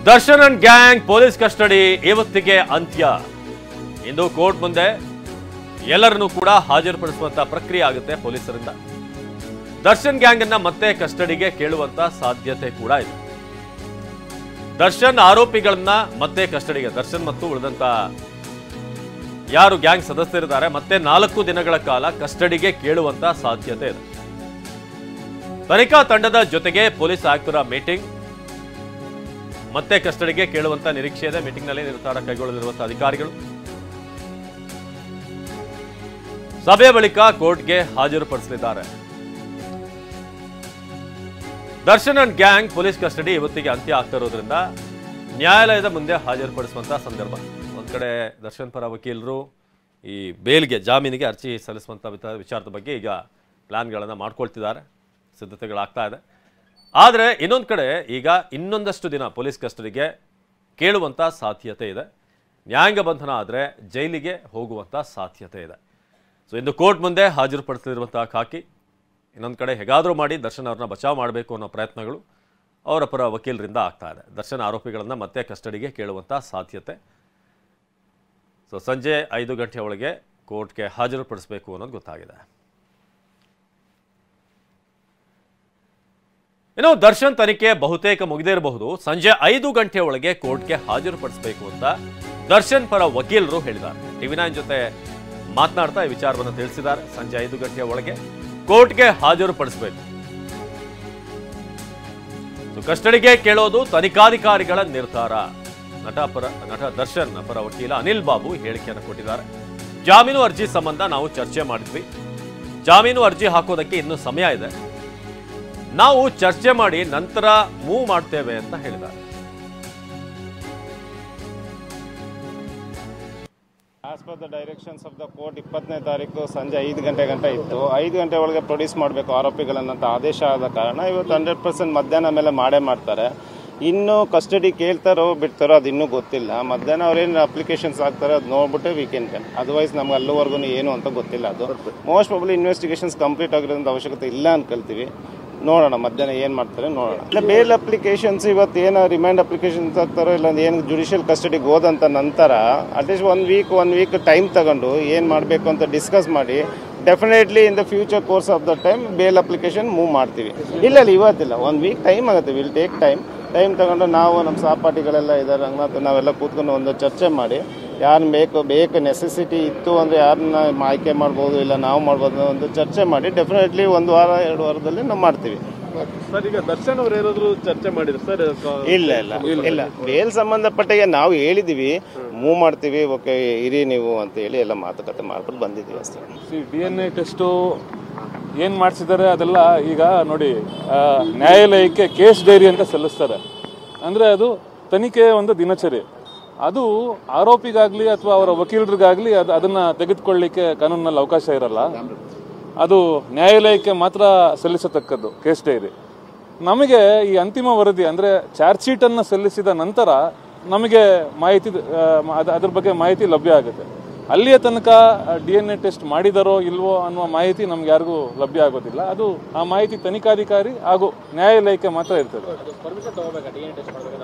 Darshan and gang police custody ಇವತ್ತಿಗೆ ಅಂತ್ಯ. ಇಂದು court ಮುಂದೆ ಎಲ್ಲರನ್ನೂ ಕೂಡ ಹಾಜರುಪಡಿಸುವಂತ ಪ್ರಕ್ರಿಯೆ ಆಗುತ್ತೆ ಪೊಲೀಸರಿಂದ. ದರ್ಶನ್ ಗ್ಯಾಂಗ್ ಅನ್ನ ಮತ್ತೆ ಕಸ್ಟಡಿಗೆ ಕೇಳುವಂತ ಸಾಧ್ಯತೆ ಕೂಡ ಇದೆ. ದರ್ಶನ್ ಆರೋಪಿಗಳನ್ನ ಮತ್ತೆ ಕಸ್ಟಡಿಗೆ, ದರ್ಶನ್ ಮತ್ತು ಉಳಿದಂತ ಯಾರು ಗ್ಯಾಂಗ್ ಸದಸ್ಯರಿದ್ದಾರೆ ಮತ್ತೆ 4 ದಿನಗಳ ಕಾಲ ಕಸ್ಟಡಿಗೆ ಕೇಳುವಂತ ಸಾಧ್ಯತೆ ಇದೆ. ತನಿಖಾ ತಂಡದ ಜೊತೆಗೆ ಪೊಲೀಸ್ ಆಯುಕ್ತರ ಮೀಟಿಂಗ್, ಮತ್ತೆ ಕಸ್ಟಡಿಗೆ ಕೇಳುವಂತ ನಿರೀಕ್ಷೆ ಇದೆ. ಮೀಟಿಂಗ್ನಲ್ಲಿ ನಿರ್ಧಾರ ಕೈಗೊಳ್ಳಲಿರುವಂತಹ ಅಧಿಕಾರಿಗಳು ಸಭೆಯ ಬಳಿಕ ಕೋರ್ಟ್ಗೆ ಹಾಜರುಪಡಿಸಲಿದ್ದಾರೆ. Darshan and gang police custody ಇವತ್ತಿಗೆ ಅಂತ್ಯ ಆಗ್ತಿರೋದ್ರಿಂದ ನ್ಯಾಯಾಲಯದ ಮುಂದೆ ಹಾಜರುಪಡಿಸುವಂತಹ ಸಂದರ್ಭ. ಒಂದ್ ಕಡೆ ದರ್ಶನ್ ಪರ ವಕೀಲರು ಈ ಬೇಲ್ಗೆ, ಜಾಮೀನಿಗೆ ಅರ್ಜಿ ಸಲ್ಲಿಸುವಂತ ವಿಚಾರದ ಬಗ್ಗೆ ಈಗ ಪ್ಲಾನ್ಗಳನ್ನು ಮಾಡ್ಕೊಳ್ತಿದ್ದಾರೆ, ಸಿದ್ಧತೆಗಳಾಗ್ತಾ ಇದೆ. ಆದರೆ ಇನ್ನೊಂದು ಕಡೆ ಈಗ ಇನ್ನೊಂದಷ್ಟು ದಿನ ಪೊಲೀಸ್ ಕಸ್ಟಡಿಗೆ ಕೇಳುವಂಥ ಸಾಧ್ಯತೆ ಇದೆ. ನ್ಯಾಯಾಂಗ ಬಂಧನ ಆದರೆ ಜೈಲಿಗೆ ಹೋಗುವಂಥ ಸಾಧ್ಯತೆ ಇದೆ. ಸೊ ಇಂದು ಕೋರ್ಟ್ ಮುಂದೆ ಹಾಜರುಪಡಿಸಲಿರುವಂಥ ಖಾಕಿ, ಇನ್ನೊಂದು ಕಡೆ ಹೇಗಾದರೂ ಮಾಡಿ ದರ್ಶನ್ ಅವ್ರನ್ನ ಬಚಾವ್ ಮಾಡಬೇಕು ಅನ್ನೋ ಪ್ರಯತ್ನಗಳು ಅವರ ಪರ ವಕೀಲರಿಂದ ಆಗ್ತಾ ಇದೆ. ದರ್ಶನ್ ಆರೋಪಿಗಳನ್ನು ಮತ್ತೆ ಕಸ್ಟಡಿಗೆ ಕೇಳುವಂಥ ಸಾಧ್ಯತೆ. ಸೊ ಸಂಜೆ 5 ಗಂಟೆ ಒಳಗೆ ಕೋರ್ಟ್ಗೆ ಹಾಜರುಪಡಿಸಬೇಕು ಅನ್ನೋದು ಗೊತ್ತಾಗಿದೆ. ಇನ್ನು ದರ್ಶನ್ ತನಿಖೆ ಬಹುತೇಕ ಮುಗಿದಿರಬಹುದು. ಸಂಜೆ 5 ಗಂಟೆ ಒಳಗೆ ಕೋರ್ಟ್ಗೆ ಹಾಜರುಪಡಿಸಬೇಕು ಅಂತ ದರ್ಶನ್ ಪರ ವಕೀಲರು ಹೇಳಿದ್ದಾರೆ. ಟಿವಿ9 ಜೊತೆ ಮಾತನಾಡ್ತಾ ಈ ವಿಚಾರವನ್ನು ತಿಳಿಸಿದ್ದಾರೆ. ಸಂಜೆ 5 ಗಂಟೆಯ ಒಳಗೆ ಕೋರ್ಟ್ಗೆ ಹಾಜರುಪಡಿಸಬೇಕು. ಕಸ್ಟಡಿಗೆ ಕೇಳೋದು ತನಿಖಾಧಿಕಾರಿಗಳ ನಿರ್ಧಾರ. ನಟ ದರ್ಶನ್ ಪರ ವಕೀಲ ಅನಿಲ್ ಬಾಬು ಹೇಳಿಕೆಯನ್ನು ಕೊಟ್ಟಿದ್ದಾರೆ. ಜಾಮೀನು ಅರ್ಜಿ ಸಂಬಂಧ ನಾವು ಚರ್ಚೆ ಮಾಡಿದ್ವಿ. ಜಾಮೀನು ಅರ್ಜಿ ಹಾಕೋದಕ್ಕೆ ಇನ್ನೂ ಸಮಯ ಇದೆ. ನಾವು ಚರ್ಚೆ ಮಾಡಿ ನಂತರ ಮೂವ್ ಮಾಡ್ತೇವೆ ಅಂತ ಹೇಳಿದ್ದಾರೆ. As per the directions of the court 20ನೇ ತಾರೀಕು ಸಂಜೆ 5 ಗಂಟೆ ಇತ್ತು. 5 ಗಂಟೆ ಒಳಗೆ ಪ್ರೊಡ್ಯೂಸ್ ಮಾಡಬೇಕು ಆರೋಪಿಗಳನ್ನಂತ ಆದೇಶ ಆದ ಕಾರಣ ಇವತ್ತು 100% ಮಧ್ಯಾಹ್ನ ಮೇಲೆ ಮಾಡ್ತಾರೆ. ಇನ್ನು ಕಸ್ಟಡಿ ಕೇಳ್ತಾರೋ ಬಿಡ್ತಾರೋ ಅದು ಇನ್ನೂ ಗೊತ್ತಿಲ್ಲ. ಮಧ್ಯಾಹ್ನ ಅವ್ರೇನು ಅಪ್ಲಿಕೇಶನ್ಸ್ ಹಾಕ್ತಾರೆ ಅದು ನೋಡ್ಬಿಟ್ಟೆ ವೀಕೆಂಡ್ ಕ್ಯಾನ್. ಅದರ್ವೈಸ್ ನಮ್ಗೆ ಅಲ್ಲಿವರೆಗೂ ಏನು ಅಂತ ಗೊತ್ತಿಲ್ಲ. ಅದು ಮೋಸ್ಟ್ ಪ್ರಾಬಬ್ಲಿ ಇನ್ವೆಸ್ಟಿಗೇಷನ್ಸ್ ಕಂಪ್ಲೀಟ್ ಆಗಿರೋಂಥ ಅವಶ್ಯಕತೆ ಇಲ್ಲ ಅನ್ಕೊಳ್ತೀವಿ. ನೋಡೋಣ ಮಧ್ಯಾಹ್ನ ಏನು ಮಾಡ್ತಾರೆ ನೋಡೋಣ. ಇಲ್ಲ ಬೇಲ್ ಅಪ್ಲಿಕೇಶನ್ಸ್ ಇವತ್ತು ಏನು ರಿಮೈಂಡ್ ಅಪ್ಲಿಕೇಶನ್ಸ್ ಹಾಕ್ತಾರೋ ಇಲ್ಲ ಏನು ಜುಡಿಷಿಯಲ್ ಕಸ್ಟಡಿಗೆ ಹೋದಂಥ ನಂತರ ಅಟ್ಲೀಸ್ಟ್ ಒನ್ ವೀಕ್ ಟೈಮ್ ತಗೊಂಡು ಏನು ಮಾಡಬೇಕು ಅಂತ ಡಿಸ್ಕಸ್ ಮಾಡಿ definitely in the future course of the time bale application move ಮಾಡ್ತೀವಿ. ಇಲ್ಲ ಇವತ್ತಿಲ್ಲ, 1 ವೀಕ್ ಟೈಮ್ ಆಗುತ್ತೆ. ವಿಲ್ ಟೇಕ್ ಟೈಮ್ ತಗೊಂಡು ನಾವು ನಮ್ಮ ಸಹಪಾಠಿಗಳೆಲ್ಲ ಇದ್ದಾರೆ, ರಂಗನಾಥ್, ನಾವೆಲ್ಲ ಕೂತ್ಕೊಂಡು ಒಂದು ಚರ್ಚೆ ಮಾಡಿ ಯಾರು ಬೇಕು ನೆಸೆಸಿಟಿ ಇತ್ತು ಅಂದರೆ ಯಾರನ್ನ ಆಯ್ಕೆ ಮಾಡ್ಬೋದು, ಇಲ್ಲ ನಾವು ಮಾಡ್ಬೋದು ಒಂದು ಚರ್ಚೆ ಮಾಡಿ ಡೆಫಿನೆಟ್ಲಿ 1 ವಾರ 2 ವಾರದಲ್ಲಿ ನಾವು ಮಾಡ್ತೀವಿ. ಸರ್, ಈಗ ದರ್ಶನ್ ಅವ್ರು ಏನಾದ್ರು ಚರ್ಚೆ ಮಾಡಿದ್ರು ಸರ್? ಇಲ್ಲ ಬೇಲ್ ಸಂಬಂಧಪಟ್ಟಿಗೆ ನಾವು ಹೇಳಿದೀವಿ ಮೂವ್ ಮಾಡ್ತೀವಿ, ಓಕೆ ಇರಿ ನೀವು ಅಂತ ಹೇಳಿ ಎಲ್ಲ ಮಾತುಕತೆ ಮಾಡ್ಬಿಟ್ಟು ಬಂದಿದ್ದೀವಿ ಅಷ್ಟೇ. DNA ಟೆಸ್ಟು ಏನು ಮಾಡಿಸಿದ್ದಾರೆ ಅದೆಲ್ಲ ಈಗ ನೋಡಿ, ನ್ಯಾಯಾಲಯಕ್ಕೆ ಕೇಸ್ ಡೈರಿ ಅಂತ ಸಲ್ಲಿಸ್ತಾರೆ. ಅಂದರೆ ಅದು ತನಿಖೆ ಒಂದು ದಿನಚರಿ. ಅದು ಆರೋಪಿಗಾಗಲಿ ಅಥವಾ ಅವರ ವಕೀಲರಿಗಾಗಲಿ ಅದನ್ನು ತೆಗೆದುಕೊಳ್ಳಿಕ್ಕೆ ಕಾನೂನಿನಲ್ಲಿ ಅವಕಾಶ ಇರಲ್ಲ. ಅದು ನ್ಯಾಯಾಲಯಕ್ಕೆ ಮಾತ್ರ ಸಲ್ಲಿಸತಕ್ಕದ್ದು ಕೇಸ್ ಡೈರಿ. ನಮಗೆ ಈ ಅಂತಿಮ ವರದಿ ಅಂದರೆ ಚಾರ್ಜ್ ಶೀಟನ್ನು ಸಲ್ಲಿಸಿದ ನಂತರ ನಮಗೆ ಮಾಹಿತಿ ಅದ್ರ ಬಗ್ಗೆ ಮಾಹಿತಿ ಲಭ್ಯ ಆಗುತ್ತೆ. ಅಲ್ಲಿಯ ತನಕ DNA ಟೆಸ್ಟ್ ಮಾಡಿದರೋ ಇಲ್ವೋ ಅನ್ನುವ ಮಾಹಿತಿ ನಮ್ಗೆ ಯಾರಿಗೂ ಲಭ್ಯ ಆಗೋದಿಲ್ಲ. ಅದು ಆ ಮಾಹಿತಿ ತನಿಖಾಧಿಕಾರಿ ಹಾಗೂ ನ್ಯಾಯಾಲಯಕ್ಕೆ ಮಾತ್ರ ಇರ್ತದೆ.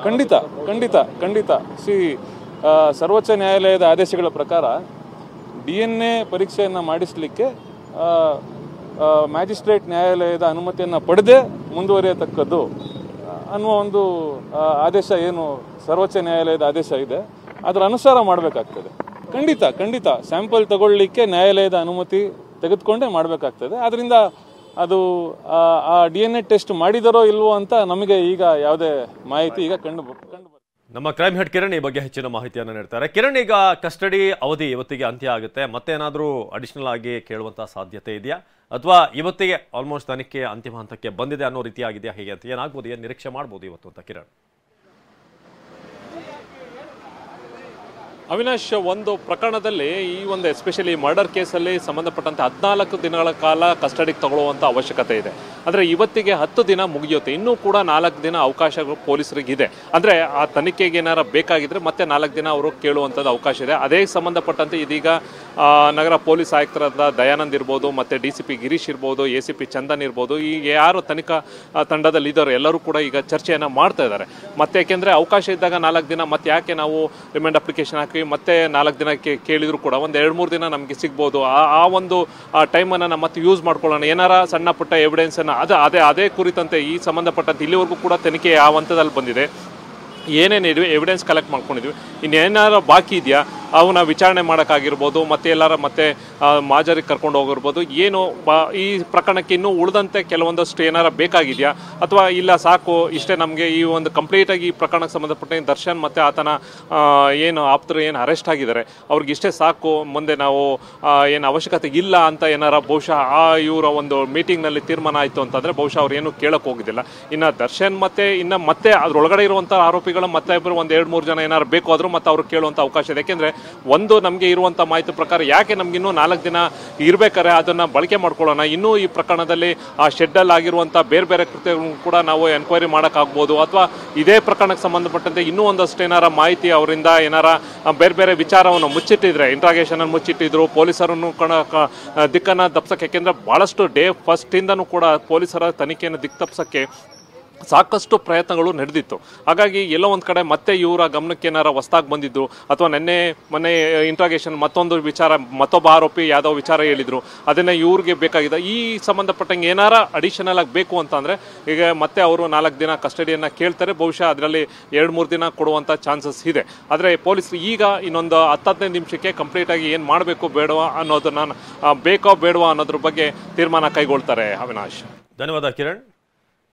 ಖಂಡಿತ ಸರ್ವೋಚ್ಚ ನ್ಯಾಯಾಲಯದ ಆದೇಶಗಳ ಪ್ರಕಾರ DNA ಪರೀಕ್ಷೆಯನ್ನು ಮಾಡಿಸಲಿಕ್ಕೆ ಮ್ಯಾಜಿಸ್ಟ್ರೇಟ್ ನ್ಯಾಯಾಲಯದ ಅನುಮತಿಯನ್ನು ಪಡೆದೇ ಮುಂದುವರಿಯತಕ್ಕದ್ದು ಅನ್ನುವ ಒಂದು ಆದೇಶ ಏನು ಸರ್ವೋಚ್ಚ ನ್ಯಾಯಾಲಯದ ಆದೇಶ ಇದೆ ಅದರ ಅನುಸಾರ ಮಾಡಬೇಕಾಗ್ತದೆ. ಖಂಡಿತ ಸ್ಯಾಂಪಲ್ ತಗೊಳ್ಳಿಕ್ಕೆ ನ್ಯಾಯಾಲಯದ ಅನುಮತಿ ತೆಗೆದುಕೊಂಡೇ ಮಾಡಬೇಕಾಗ್ತದೆ. ಆದ್ರಿಂದ ಅದು ಆ DNA ಟೆಸ್ಟ್ ಮಾಡಿದರೋ ಇಲ್ವೋ ಅಂತ ನಮಗೆ ಈಗ ಯಾವುದೇ ಮಾಹಿತಿ ಈಗ ಕಂಡು ನಮ್ಮ ಕ್ರೈಮ್ ಹೆಡ್ ಕಿರಣ್ ಈ ಬಗ್ಗೆ ಹೆಚ್ಚಿನ ಮಾಹಿತಿಯನ್ನು ನೀಡ್ತಾರೆ. ಕಿರಣ್, ಈಗ ಕಸ್ಟಡಿ ಅವಧಿ ಇವತ್ತಿಗೆ ಅಂತ್ಯ ಆಗುತ್ತೆ. ಮತ್ತೇನಾದರೂ ಅಡಿಷನಲ್ ಆಗಿ ಕೇಳುವಂತಹ ಸಾಧ್ಯತೆ ಇದೆಯಾ, ಅಥವಾ ಇವತ್ತಿಗೆ ಆಲ್ಮೋಸ್ಟ್ ತನಿಖೆ ಅಂತಿಮ ಹಂತಕ್ಕೆ ಬಂದಿದೆ ಅನ್ನೋ ರೀತಿಯಾಗಿದೆಯಾ? ಹೇಗೆ ಅಂತ ಏನಾಗ್ಬೋದು, ಏನು ನಿರೀಕ್ಷೆ ಮಾಡ್ಬೋದು ಇವತ್ತು ಅಂತ ಕಿರಣ್? ಅವಿನಾಶ್, ಒಂದು ಪ್ರಕರಣದಲ್ಲಿ ಈ ಒಂದು ಎಸ್ಪೆಷಲಿ ಮರ್ಡರ್ ಕೇಸಲ್ಲಿ ಸಂಬಂಧಪಟ್ಟಂತೆ 14 ದಿನಗಳ ಕಾಲ ಕಸ್ಟಡಿಗೆ ತಗೊಳ್ಳುವಂಥ ಅವಶ್ಯಕತೆ ಇದೆ. ಅಂದರೆ ಇವತ್ತಿಗೆ 10 ದಿನ ಮುಗಿಯುತ್ತೆ, ಇನ್ನೂ ಕೂಡ 4 ದಿನ ಅವಕಾಶಗಳು ಪೊಲೀಸರಿಗಿದೆ. ಅಂದರೆ ಆ ತನಿಖೆಗೆ ಏನಾರ ಬೇಕಾಗಿದ್ರೆ ಮತ್ತೆ 4 ದಿನ ಅವರು ಕೇಳುವಂಥದ್ದು ಅವಕಾಶ ಇದೆ. ಅದೇ ಸಂಬಂಧಪಟ್ಟಂತೆ ಇದೀಗ ನಗರ ಪೊಲೀಸ್ ಆಯುಕ್ತರಾದ ದಯಾನಂದ್ ಇರ್ಬೋದು, ಮತ್ತು DCP ಗಿರೀಶ್ ಇರ್ಬೋದು, ACP ಚಂದನ್ ಇರ್ಬೋದು, ಈ ಯಾರು ತನಿಖಾ ತಂಡದಲ್ಲಿ ಇದ್ದಾರೆ ಎಲ್ಲರೂ ಕೂಡ ಈಗ ಚರ್ಚೆಯನ್ನು ಮಾಡ್ತಾ ಇದ್ದಾರೆ. ಮತ್ತೆ ಯಾಕೆಂದರೆ ಅವಕಾಶ ಇದ್ದಾಗ 4 ದಿನ ಮತ್ತೆ ಯಾಕೆ ನಾವು ರಿಮೈಂಡ್ ಅಪ್ಲಿಕೇಶನ್ ಹಾಕಿ ಮತ್ತೆ 4 ದಿನಕ್ಕೆ ಕೇಳಿದ್ರು ಕೂಡ ಒಂದು 2-3 ದಿನ ನಮಗೆ ಸಿಗ್ಬೋದು. ಆ ಒಂದು ಟೈಮನ್ನು ನಾವು ಮತ್ತೆ ಯೂಸ್ ಮಾಡ್ಕೊಳ್ಳೋಣ, ಏನಾರ ಸಣ್ಣ ಪುಟ್ಟ ಎವಿಡೆನ್ಸನ್ನು ಅದೇ ಕುರಿತಂತೆ ಈ ಸಂಬಂಧಪಟ್ಟಂತೆ ಇಲ್ಲಿವರೆಗೂ ಕೂಡ ತನಿಖೆ ಯಾವ ಹಂತದಲ್ಲಿ ಬಂದಿದೆ, ಏನೇನು ಎವಿಡೆನ್ಸ್ ಕಲೆಕ್ಟ್ ಮಾಡ್ಕೊಂಡಿದ್ವಿ, ಇನ್ನೇನಾರ ಬಾಕಿ ಇದೆಯಾ ಅವನ್ನ ವಿಚಾರಣೆ ಮಾಡೋಕ್ಕಾಗಿರ್ಬೋದು, ಮತ್ತೆ ಎಲ್ಲಾರ ಮತ್ತೆ ಮಾಜರಿಗೆ ಕರ್ಕೊಂಡು ಹೋಗಿರ್ಬೋದು, ಏನು ಈ ಪ್ರಕರಣಕ್ಕೆ ಇನ್ನೂ ಉಳಿದಂತೆ ಕೆಲವೊಂದಷ್ಟು ಏನಾರ ಬೇಕಾಗಿದೆಯಾ ಅಥವಾ ಇಲ್ಲ ಸಾಕು ಇಷ್ಟೇ ನಮಗೆ ಈ ಒಂದು ಕಂಪ್ಲೀಟಾಗಿ ಈ ಪ್ರಕರಣಕ್ಕೆ ಸಂಬಂಧಪಟ್ಟ ದರ್ಶನ್ ಮತ್ತು ಆತನ ಏನು ಆಪ್ತರು ಏನು ಅರೆಸ್ಟ್ ಆಗಿದ್ದಾರೆ ಅವ್ರಿಗೆ ಇಷ್ಟೇ ಸಾಕು, ಮುಂದೆ ನಾವು ಏನು ಅವಶ್ಯಕತೆ ಇಲ್ಲ ಅಂತ ಏನಾರ ಬಹುಶಃ ಇವರ ಒಂದು ಮೀಟಿಂಗ್ನಲ್ಲಿ ತೀರ್ಮಾನ ಆಯಿತು ಅಂತಂದರೆ ಬಹುಶಃ ಅವ್ರು ಏನು ಕೇಳೋಕೆ ಹೋಗಿದ್ದಿಲ್ಲ. ಇನ್ನು ದರ್ಶನ್ ಮತ್ತೆ ಅದರೊಳಗಡೆ ಇರುವಂಥ ಆರೋಪಿಗಳು ಮತ್ತೆ ಇಬ್ಬರು 1-2-3 ಜನ ಏನಾರು ಬೇಕು ಆದರೂ ಮತ್ತೆ ಅವ್ರು ಕೇಳುವಂಥ ಅವಕಾಶ ಇದೆ. ಯಾಕೆಂದರೆ ಒಂದು ನಮಗೆ ಇರುವಂಥ ಮಾಹಿತಿ ಪ್ರಕಾರ ಯಾಕೆ ನಮಗಿನ್ನೂ 4 ದಿನ ಇರಬೇಕಾದ್ರೆ ಅದನ್ನು ಬಳಕೆ ಮಾಡ್ಕೊಳ್ಳೋಣ, ಇನ್ನೂ ಈ ಪ್ರಕರಣದಲ್ಲಿ ಆ ಶೆಡ್ಡಲ್ಲಿ ಆಗಿರುವಂಥ ಬೇರೆ ಬೇರೆ ಕೃತ್ಯಗಳನ್ನು ಕೂಡ ನಾವು ಎನ್ಕ್ವೈರಿ ಮಾಡೋಕ್ಕಾಗ್ಬೋದು, ಅಥವಾ ಇದೇ ಪ್ರಕರಣಕ್ಕೆ ಸಂಬಂಧಪಟ್ಟಂತೆ ಇನ್ನೂ ಒಂದಷ್ಟು ಏನಾರ ಮಾಹಿತಿ ಅವರಿಂದ ಏನಾರ ಬೇರೆ ಬೇರೆ ವಿಚಾರವನ್ನು ಮುಚ್ಚಿಟ್ಟಿದ್ರೆ, ಇಂಟ್ರಾಗೇಷನನ್ನು ಮುಚ್ಚಿಟ್ಟಿದ್ರು, ಪೊಲೀಸರನ್ನು ದಿಕ್ಕನ್ನು ತಪ್ಸೋಕ್ಕೆ, ಯಾಕೆಂದರೆ ಭಾಳಷ್ಟು ಡೇ ಫಸ್ಟಿಂದನೂ ಕೂಡ ಪೊಲೀಸರ ತನಿಖೆಯನ್ನು ದಿಕ್ಕು ತಪ್ಸೋಕ್ಕೆ ಸಾಕಷ್ಟು ಪ್ರಯತ್ನಗಳು ನಡೆದಿತ್ತು. ಹಾಗಾಗಿ ಎಲ್ಲೋ ಒಂದು ಕಡೆ ಮತ್ತೆ ಇವರ ಗಮನಕ್ಕೆ ಏನಾರ ಹೊಸ್ದಾಗಿ ಬಂದಿದ್ದು, ಅಥವಾ ಮೊನ್ನೆ ಇಂಟ್ರಾಗೇಷನ್ ಮತ್ತೊಂದು ವಿಚಾರ, ಮತ್ತೊಬ್ಬ ಆರೋಪಿ ಯಾವುದೋ ವಿಚಾರ ಹೇಳಿದರು, ಅದನ್ನು ಇವ್ರಿಗೆ ಬೇಕಾಗಿದೆ. ಈ ಸಂಬಂಧಪಟ್ಟಂಗೆ ಏನಾರ ಅಡಿಷನಲ್ ಆಗಿ ಬೇಕು ಅಂತಂದರೆ ಈಗ ಮತ್ತೆ ಅವರು 4 ದಿನ ಕಸ್ಟಡಿಯನ್ನು ಕೇಳ್ತಾರೆ. ಬಹುಶಃ ಅದರಲ್ಲಿ 2-3 ದಿನ ಕೊಡುವಂಥ ಚಾನ್ಸಸ್ ಇದೆ. ಆದರೆ ಪೊಲೀಸರು ಈಗ ಇನ್ನೊಂದು 10-15 ನಿಮಿಷಕ್ಕೆ ಕಂಪ್ಲೀಟಾಗಿ ಏನು ಮಾಡಬೇಕು ಬೇಡವಾ ಅನ್ನೋದನ್ನು ಬೇಕೋ ಬೇಡವಾ ಅನ್ನೋದ್ರ ಬಗ್ಗೆ ತೀರ್ಮಾನ ಕೈಗೊಳ್ತಾರೆ. ಅವಿನಾಶ್, ಧನ್ಯವಾದ ಕಿರಣ್.